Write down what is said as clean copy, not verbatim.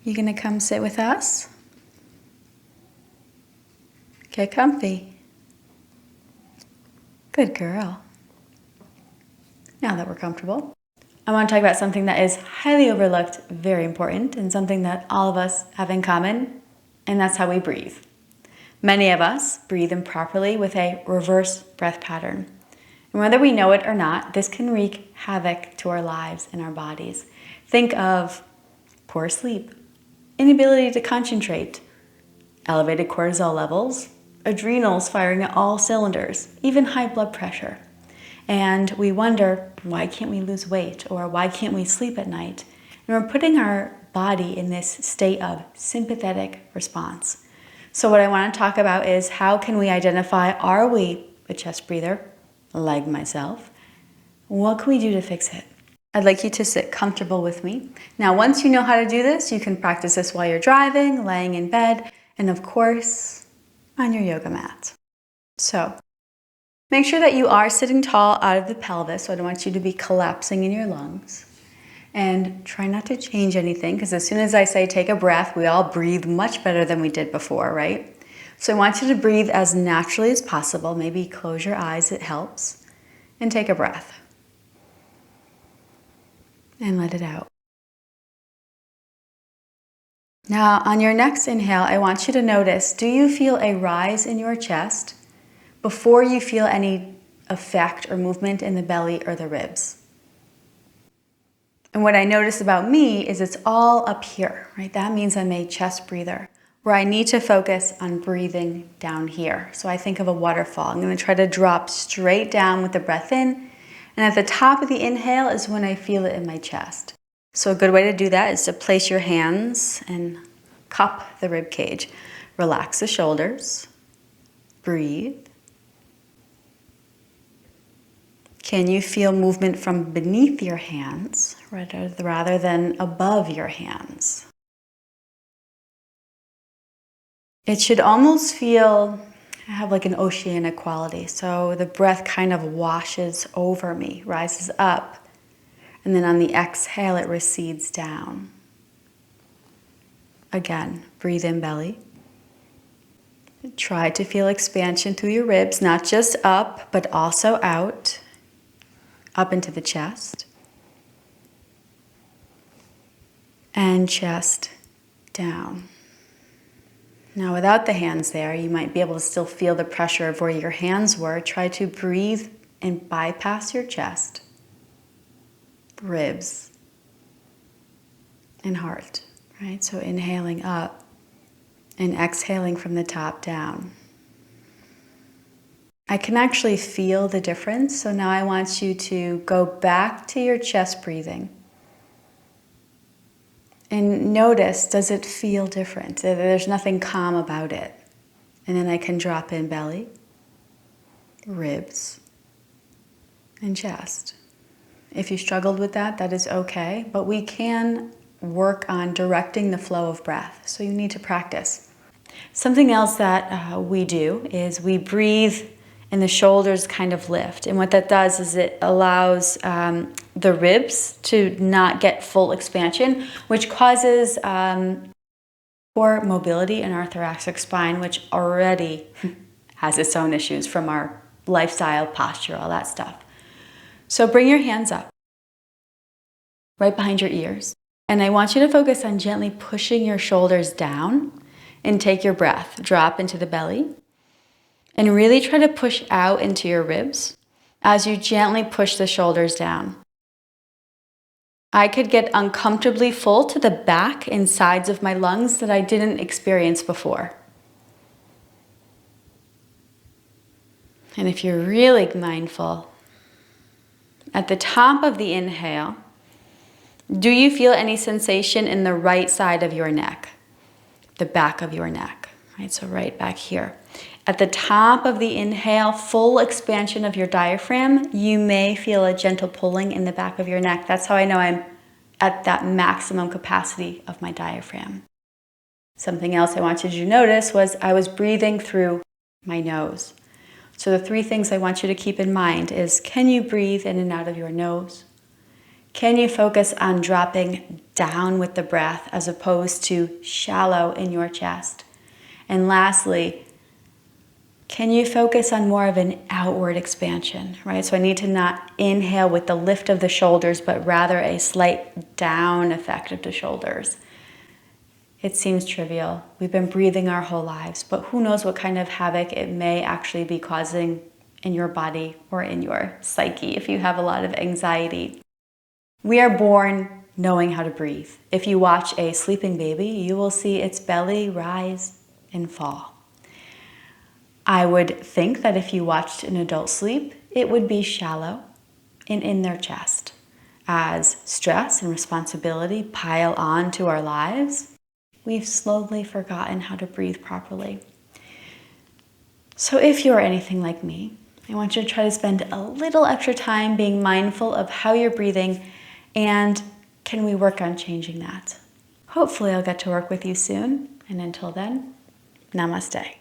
You gonna come sit with us? Get comfy. Good girl. Now that we're comfortable, I want to talk about something that is highly overlooked, very important, and something that all of us have in common, and that's how we breathe. Many of us breathe improperly with a reverse breath pattern. And whether we know it or not, this can wreak havoc to our lives and our bodies. Think of poor sleep, inability to concentrate, elevated cortisol levels, adrenals firing at all cylinders, even high blood pressure. And we wonder, why can't we lose weight? Or why can't we sleep at night? And we're putting our body in this state of sympathetic response. So what I want to talk about is how can we identify, are we a chest breather, like myself? What can we do to fix it? I'd like you to sit comfortable with me. Now, once you know how to do this, you can practice this while you're driving, laying in bed, and of course, on your yoga mat. So, make sure that you are sitting tall out of the pelvis, so I don't want you to be collapsing in your lungs. And try not to change anything, because as soon as I say take a breath, we all breathe much better than we did before, right? So I want you to breathe as naturally as possible. Maybe close your eyes, it helps. And take a breath. And let it out. Now, on your next inhale, I want you to notice, do you feel a rise in your chest before you feel any effect or movement in the belly or the ribs? And what I notice about me is it's all up here, right? That means I'm a chest breather, where I need to focus on breathing down here. So I think of a waterfall. I'm going to try to drop straight down with the breath in. And at the top of the inhale is when I feel it in my chest. So a good way to do that is to place your hands and cup the rib cage. Relax the shoulders. Breathe. Can you feel movement from beneath your hands rather than above your hands? It should almost have like an oceanic quality. So the breath kind of washes over me, rises up, and then on the exhale it recedes down. Again, breathe in belly. Try to feel expansion through your ribs, not just up, but also out. Up into the chest, and chest down. Now without the hands there, you might be able to still feel the pressure of where your hands were. Try to breathe and bypass your chest, ribs, and heart, right? So inhaling up and exhaling from the top down. I can actually feel the difference. So now I want you to go back to your chest breathing. And notice, does it feel different? There's nothing calm about it. And then I can drop in belly, ribs, and chest. If you struggled with that, that is okay. But we can work on directing the flow of breath. So you need to practice. Something else that we do is we breathe and the shoulders kind of lift. And what that does is it allows the ribs to not get full expansion, which causes poor mobility in our thoracic spine, which already has its own issues from our lifestyle, posture, all that stuff. So bring your hands up, right behind your ears. And I want you to focus on gently pushing your shoulders down and take your breath. Drop into the belly. And really try to push out into your ribs as you gently push the shoulders down. I could get uncomfortably full to the back and sides of my lungs that I didn't experience before. And if you're really mindful, at the top of the inhale, do you feel any sensation in the right side of your neck? The back of your neck, right? So right back here. At the top of the inhale, full expansion of your diaphragm, you may feel a gentle pulling in the back of your neck. That's how I know I'm at that maximum capacity of my diaphragm. Something else I wanted you to notice was I was breathing through my nose. So the three things I want you to keep in mind is, can you breathe in and out of your nose? Can you focus on dropping down with the breath as opposed to shallow in your chest? And lastly, can you focus on more of an outward expansion, right? So I need to not inhale with the lift of the shoulders, but rather a slight down effect of the shoulders. It seems trivial. We've been breathing our whole lives, but who knows what kind of havoc it may actually be causing in your body or in your psyche if you have a lot of anxiety. We are born knowing how to breathe. If you watch a sleeping baby, you will see its belly rise and fall. I would think that if you watched an adult sleep, it would be shallow and in their chest. As stress and responsibility pile on to our lives, we've slowly forgotten how to breathe properly. So if you're anything like me, I want you to try to spend a little extra time being mindful of how you're breathing, and can we work on changing that? Hopefully I'll get to work with you soon, and until then, namaste.